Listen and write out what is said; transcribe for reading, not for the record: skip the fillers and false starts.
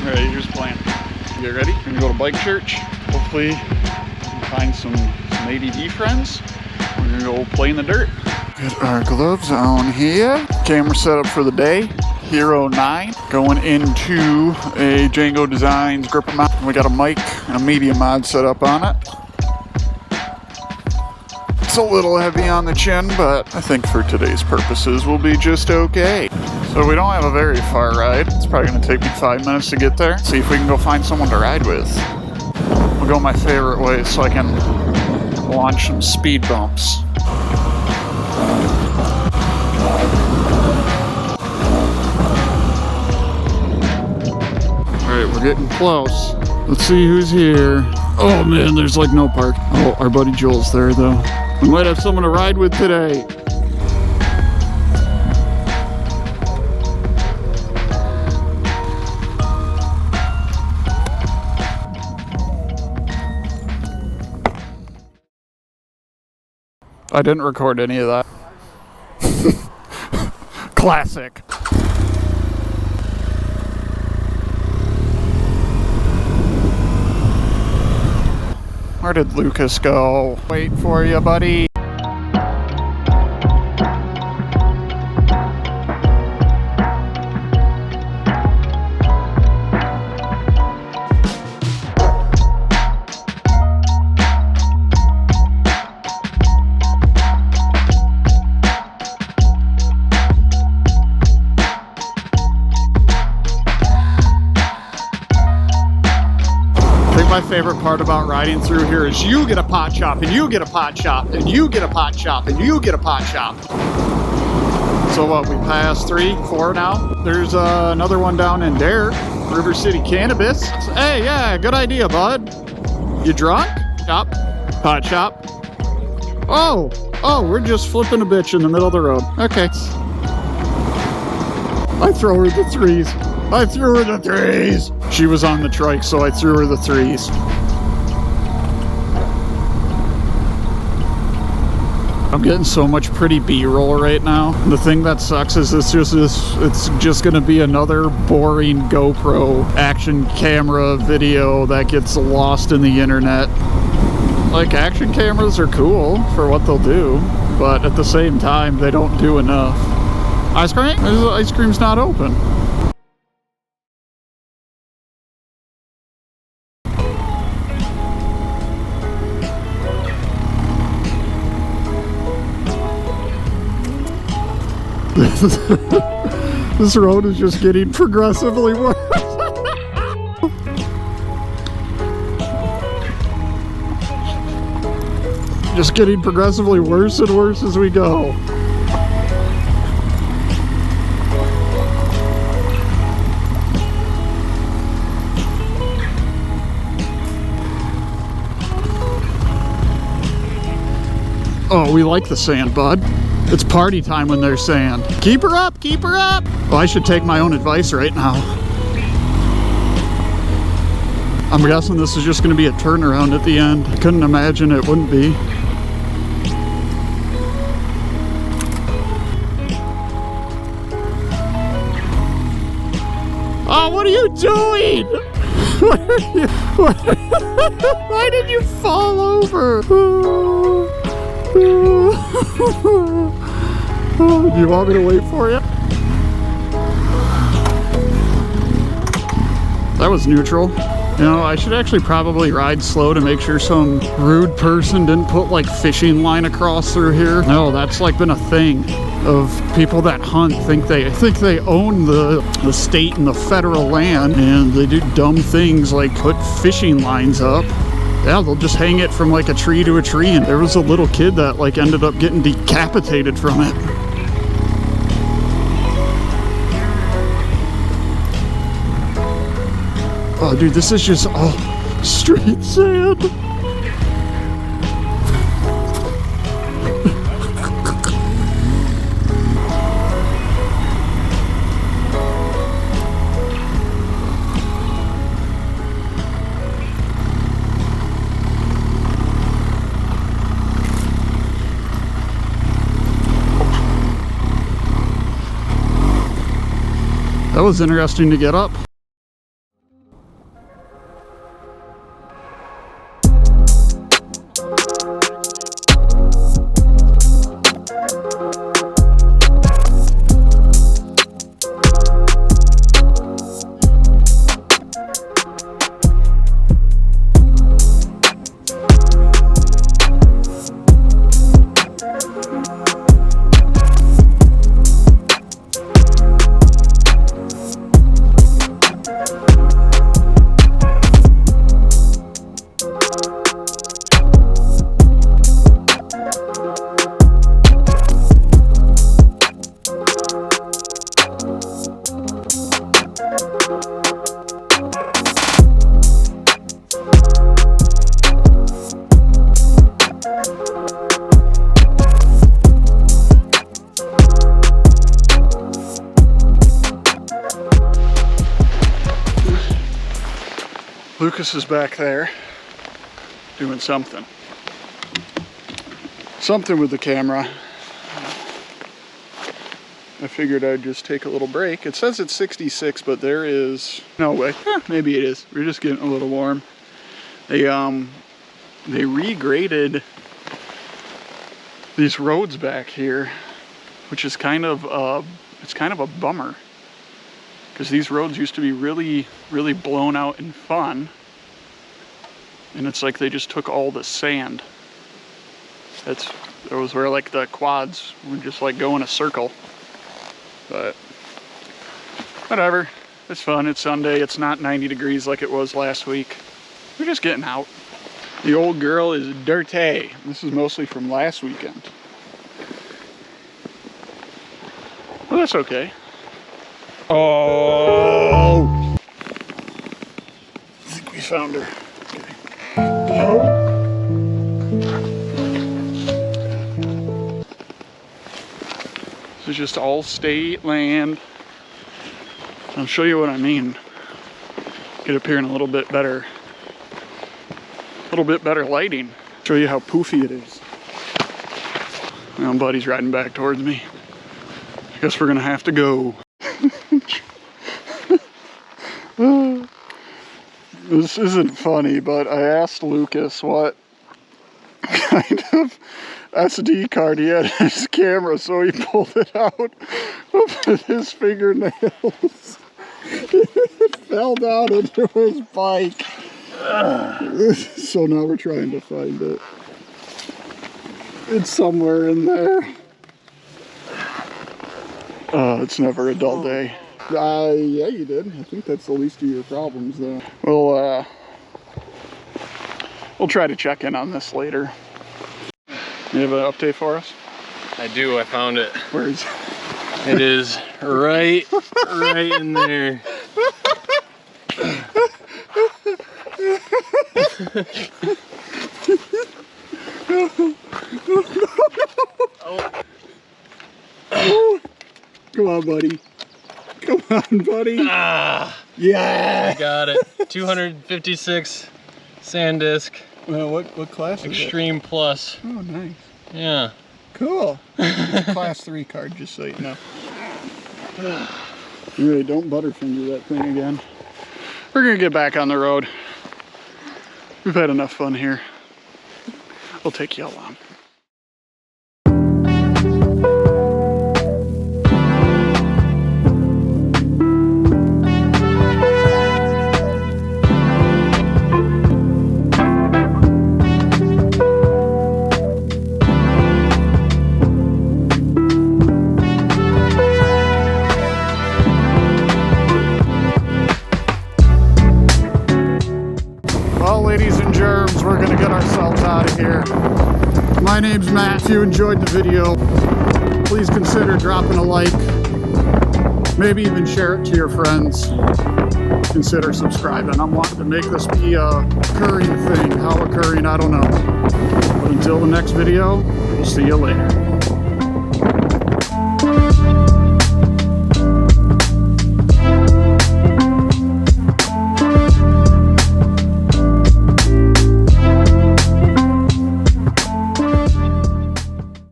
Alright, here's the plan. Get ready. We're gonna go to bike church. Hopefully, we can find some ADD friends. We're gonna go play in the dirt. Get our gloves on here. Camera set up for the day. Hero 9. Going into a Django Designs gripper mount. We got a mic and a media mod set up on it. It's a little heavy on the chin, but I think for today's purposes we'll be just okay. So we don't have a very far ride. It's probably gonna take me 5 minutes to get there. See if we can go find someone to ride with. We'll go my favorite way so I can launch some speed bumps. Alright, we're getting close. Let's see who's here. Oh man, there's like no park. Oh, our buddy Joel's there though. We might have someone to ride with today. I didn't record any of that. Classic. Where did Lucas go? Wait for you, buddy. My favorite part about riding through here is you get a pot shop, and you get a pot shop, and you get a pot shop, and you get a pot shop. So what, we passed 3, 4 now? There's another one down in Dare, River City Cannabis. Hey, yeah, good idea, bud. You drunk? Shop. Pot shop. Oh, we're just flipping a bitch in the middle of the road. Okay. I throw her the 3s. I threw her the 3s. She was on the trike, so I threw her the 3s. I'm getting so much pretty B-roll right now. The thing that sucks is it's just gonna be another boring GoPro action camera video that gets lost in the internet. Like, action cameras are cool for what they'll do, but at the same time, they don't do enough. Ice cream? The ice cream's not open. This road is just getting progressively worse. Just getting progressively worse and worse as we go. Oh, we like the sand, bud. It's party time when there's sand. Keep her up, keep her up. Oh, I should take my own advice right now. I'm guessing this is just gonna be a turnaround at the end. I couldn't imagine it wouldn't be. Oh, what are you doing? Why did you fall over? Do you want me to wait for you? That was neutral. You know, I should actually probably ride slow to make sure some rude person didn't put like fishing line across through here. No, that's like been a thing of people that hunt think they own the state and the federal land, and they do dumb things like put fishing lines up. Yeah, they'll just hang it from like a tree to a tree, and there was a little kid that like ended up getting decapitated from it. Oh dude, this is just all street sand. That was interesting to get up. Lucas is back there doing something with the camera. I figured I'd just take a little break. It says it's 66, but there is no way. Maybe it is. We're just getting a little warm. They regraded these roads back here, which is kind of a bummer, because these roads used to be really blown out and fun, and it's like they just took all the sand. That was where like the quads would just like go in a circle. But whatever, it's fun. It's Sunday. It's not 90 degrees like it was last week. We're just getting out. The old girl is dirty. This is mostly from last weekend. Well, that's okay. Oh! I think we found her. Okay. This is just all state land. I'll show you what I mean. Get up here in a little bit better lighting. Show you how poofy it is. My own buddy's riding back towards me. I guess we're gonna have to go. This isn't funny, but I asked Lucas what kind of SD card he had in his camera, so he pulled it out with his fingernails. It fell down into his bike. So now we're trying to find it. It's somewhere in there. It's never a dull day. Yeah, you did. I think that's the least of your problems, though. We'll try to check in on this later. You have an update for us? I do. I found it. Where is it? It is right in there. Oh. Come on, buddy. Come on, buddy. Ah, yeah. I got it. 256 SanDisk. What class is Extreme it? Plus. Oh, nice. Yeah. Cool. It's a class 3 card, just so you know. Really, don't butterfinger that thing again. We're gonna get back on the road. We've had enough fun here. We'll take you along. Ladies and germs, we're gonna get ourselves out of here. My name's Matt. If you enjoyed the video, please consider dropping a like, maybe even share it to your friends. Consider subscribing. I'm wanting to make this be a occurring thing. How occurring, I don't know. But until the next video, we'll see you later.